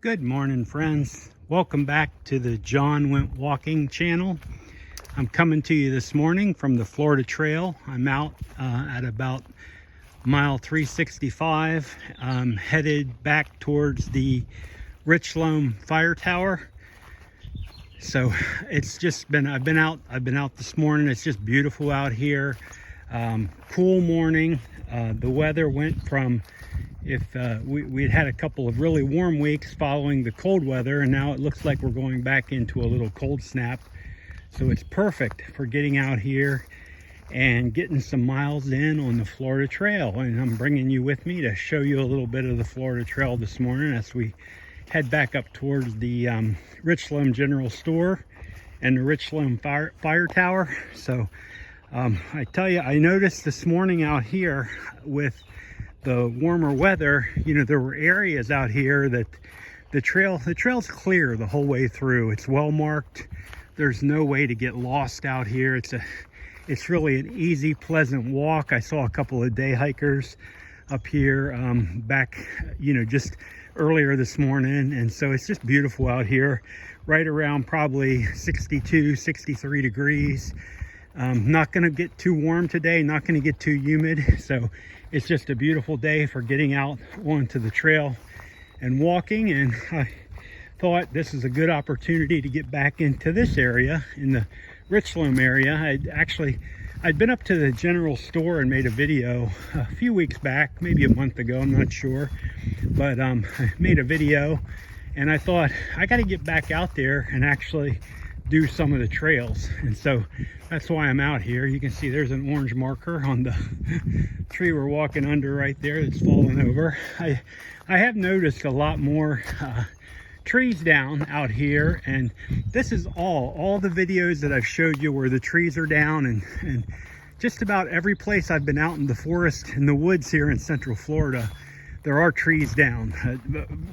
Good morning, friends. Welcome back to the John Went Walking channel. I'm coming to you this morning from the Florida Trail. I'm out at about mile 365, headed back towards the Richloam fire tower. So it's just been, I've been out this morning. It's just beautiful out here. Cool morning. The weather went from, we'd had a couple of really warm weeks following the cold weather, and now it looks like we're going back into a little cold snap. So it's perfect for getting out here and getting some miles in on the Florida Trail. And I'm bringing you with me to show you a little bit of the Florida Trail this morning as we head back up towards the Richloam General Store and the Richloam fire tower. So I tell you, I noticed this morning out here with the warmer weather, you know, there were areas out here that the trail's clear the whole way through. It's well marked. There's no way to get lost out here. It's really an easy, pleasant walk. I saw a couple of day hikers up here back, you know, just earlier this morning. And so it's just beautiful out here, right around probably 62, 63 degrees. Not going to get too warm today, not going to get too humid. So it's just a beautiful day for getting out onto the trail and walking. And I thought this is a good opportunity to get back into this area, in the Richloam area. I'd been up to the general store and made a video a few weeks back, maybe a month ago, I'm not sure. But I made a video and I thought I got to get back out there and actually do some of the trails. And so that's why I'm out here. You can see there's an orange marker on the tree we're walking under right there that's fallen over. I have noticed a lot more trees down out here, and this is all the videos that I've showed you where the trees are down, and just about every place I've been out in the forest, in the woods here in Central Florida, there are trees down,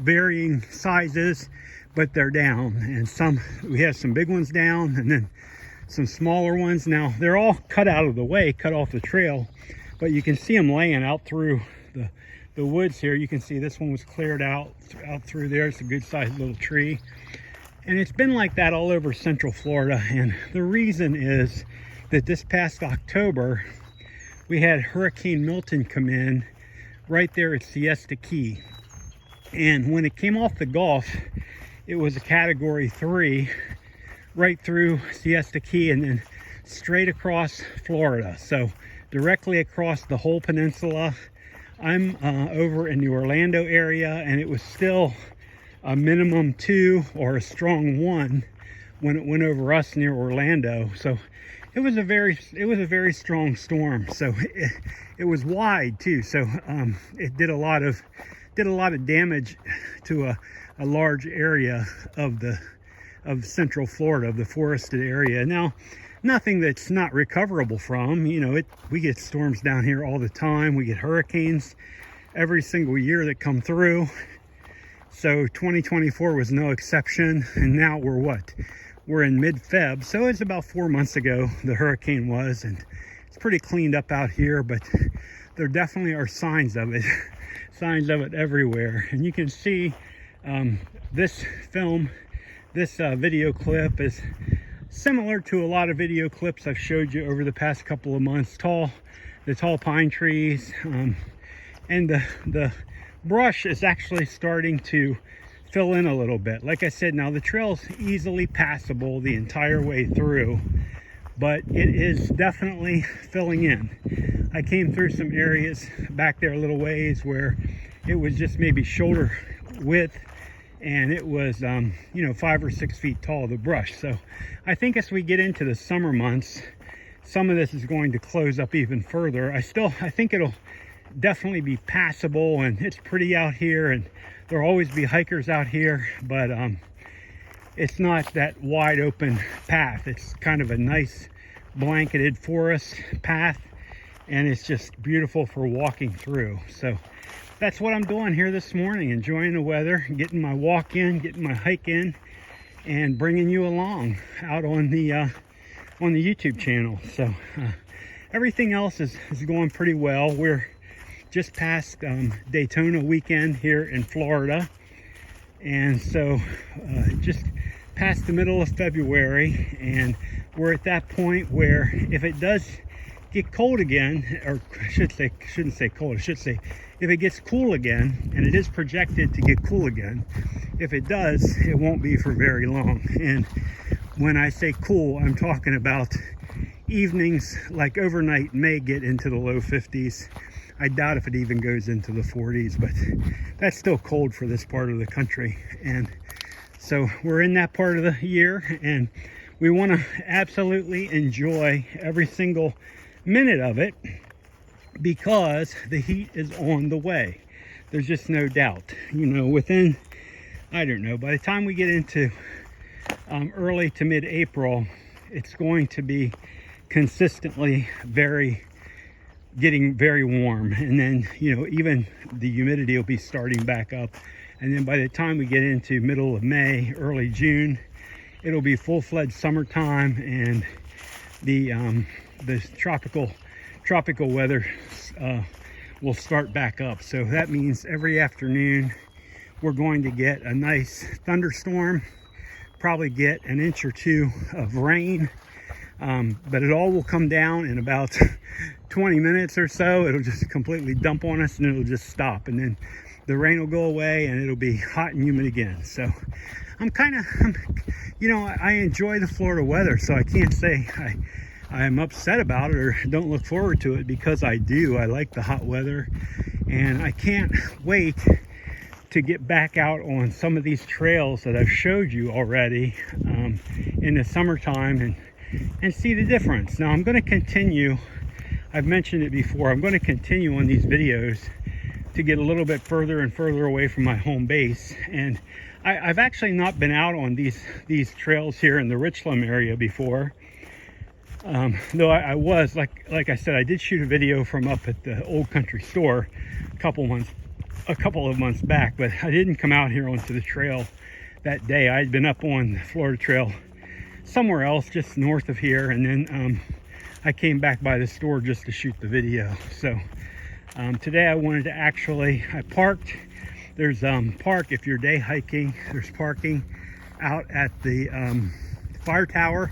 varying sizes, but they're down. And we have some big ones down and then some smaller ones. Now they're all cut out of the way, cut off the trail, but you can see them laying out through the woods here. You can see this one was cleared out through there. It's a good sized little tree, and it's been like that all over Central Florida. And the reason is that this past October we had Hurricane Milton come in right there at Siesta Key, and when it came off the Gulf, it was a Category 3 right through Siesta Key and then straight across Florida. So directly across the whole peninsula. I'm over in the Orlando area, and it was still a minimum 2 or a strong 1 when it went over us near Orlando. So it was a very strong storm. So it was wide too. So it did a lot of damage to a large area of Central Florida, of the forested area. Now, nothing that's not recoverable from, you know, we get storms down here all the time. We get hurricanes every single year that come through. So 2024 was no exception. And now we're in mid-Feb. So it's about 4 months ago the hurricane was, and it's pretty cleaned up out here, but there definitely are signs of it, signs of it everywhere. And you can see this video clip is similar to a lot of video clips I've showed you over the past couple of months. The tall pine trees, and the brush is actually starting to fill in a little bit. Like I said, now the trail's easily passable the entire way through, but it is definitely filling in. I came through some areas back there a little ways where it was just maybe shoulder width, and it was, you know, 5 or 6 feet tall, the brush. So I think as we get into the summer months, some of this is going to close up even further. I think it'll definitely be passable, and it's pretty out here, and there'll always be hikers out here, but it's not that wide open path. It's kind of a nice blanketed forest path, and it's just beautiful for walking through. So that's what I'm doing here this morning, enjoying the weather, getting my walk in, getting my hike in, and bringing you along out on the YouTube channel. So everything else is going pretty well. We're just past Daytona weekend here in Florida. And so just past the middle of February, and we're at that point where if it does get cold again, or shouldn't say cold, I should say if it gets cool again, and it is projected to get cool again, if it does, it won't be for very long. And when I say cool, I'm talking about evenings, like overnight may get into the low 50s. I doubt if it even goes into the 40s, but that's still cold for this part of the country. And so we're in that part of the year, and we want to absolutely enjoy every single minute of it because the heat is on the way. There's just no doubt. You know, within, I don't know, by the time we get into early to mid-April, it's going to be consistently getting very warm, and then, you know, even the humidity will be starting back up, and then by the time we get into middle of May, early June, it'll be full-fledged summertime, and the tropical weather will start back up. So that means every afternoon we're going to get a nice thunderstorm, probably get an inch or two of rain, but it all will come down in about 20 minutes or so. It'll just completely dump on us, and it'll just stop, and then the rain will go away, and it'll be hot and humid again. So you know, I enjoy the Florida weather, so I can't say I'm upset about it or don't look forward to it, because I do. I like the hot weather, and I can't wait to get back out on some of these trails that I've showed you already in the summertime and see the difference. Now I'm going to continue, I've mentioned it before, I'm going to continue on these videos to get a little bit further and further away from my home base. And I've actually not been out on these trails here in the Richloam area before. Though I was, like I said, I did shoot a video from up at the Old Country Store a couple of months back, but I didn't come out here onto the trail that day. I'd been up on the Florida Trail somewhere else just north of here, and then I came back by the store just to shoot the video. So today I wanted to I parked. There's park if you're day hiking. There's parking out at the fire tower,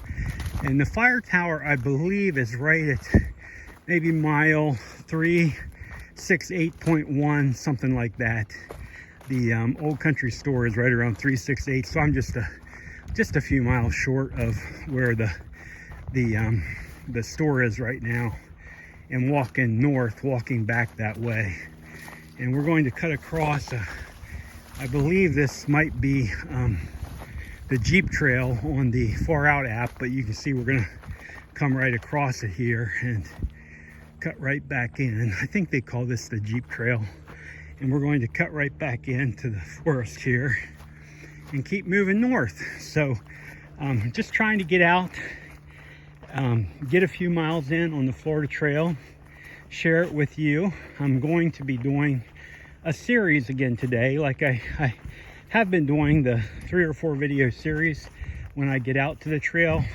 and the fire tower, I believe, is right at maybe mile 368.1, something like that. The Old Country Store is right around 368, so I'm just a few miles short of where the store is right now, and walking north, walking back that way. And we're going to cut across I believe this might be the Jeep Trail on the Far Out app, but you can see we're gonna come right across it here and cut right back in. I think they call this the Jeep Trail, and we're going to cut right back into the forest here and keep moving north. So just trying to get out, get a few miles in on the Florida Trail, share it with you. I'm going to be doing a series again today, like I have been doing the 3 or 4 video series when I get out to the trail,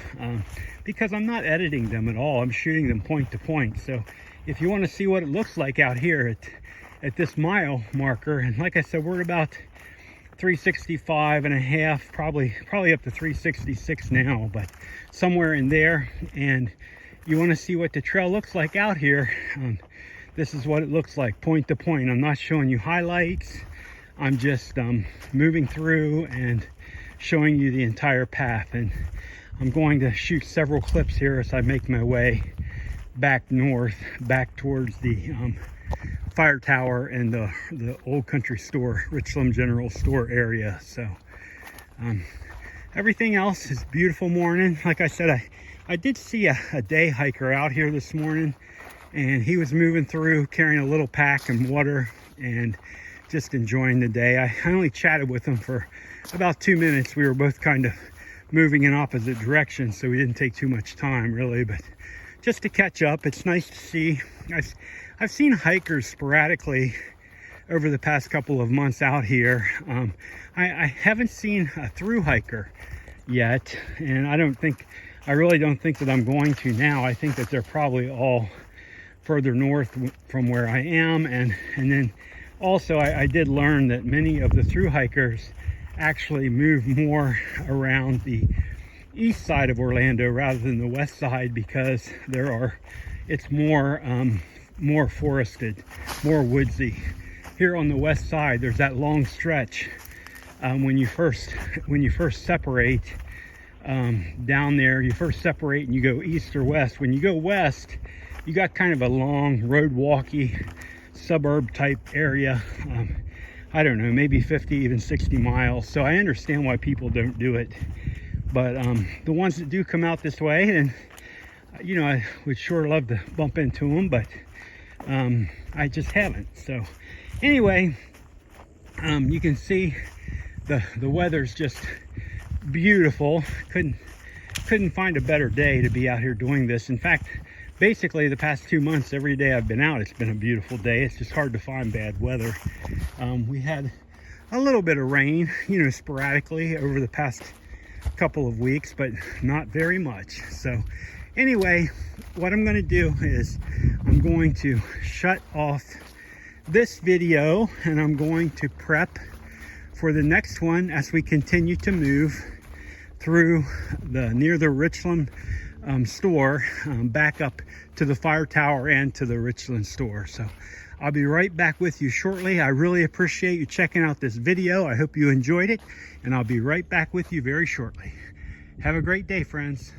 because I'm not editing them at all. I'm shooting them point to point. So if you want to see what it looks like out here at this mile marker, and like I said, we're at about 365 and a half, probably up to 366 now, but somewhere in there. And you want to see what the trail looks like out here, this is what it looks like point to point. I'm not showing you highlights. I'm just moving through and showing you the entire path. And I'm going to shoot several clips here as I make my way back north, back towards the fire tower and the Old Country Store, Richloam General Store area. So everything else is beautiful morning. Like I said, I did see a day hiker out here this morning, and he was moving through carrying a little pack and water and just enjoying the day. I only chatted with him for about 2 minutes. We were both kind of moving in opposite directions, so we didn't take too much time really, but just to catch up. It's nice to see. I've seen hikers sporadically over the past couple of months out here. I haven't seen a thru-hiker yet, and I really don't think that I'm going to now. I think that they're probably all further north from where I am, and then also I did learn that many of the thru-hikers actually move more around the east side of Orlando rather than the west side, because it's more forested, more woodsy. Here on the west side, there's that long stretch when you first separate down there. You first separate and you go east or west. When you go west, you got kind of a long road walky suburb type area. I don't know, maybe 50, even 60 miles. So I understand why people don't do it. But the ones that do come out this way, and you know, I would sure love to bump into them, but I just haven't. So anyway, you can see the weather's just beautiful. Couldn't find a better day to be out here doing this. In fact, basically the past 2 months, every day I've been out, it's been a beautiful day. It's just hard to find bad weather. We had a little bit of rain, you know, sporadically over the past couple of weeks, but not very much. So anyway, what I'm going to do is I'm going to shut off this video, and I'm going to prep for the next one as we continue to move through near the Richloam store, back up to the fire tower and to the Richloam store. So I'll be right back with you shortly. I really appreciate you checking out this video. I hope you enjoyed it, and I'll be right back with you very shortly. Have a great day, friends.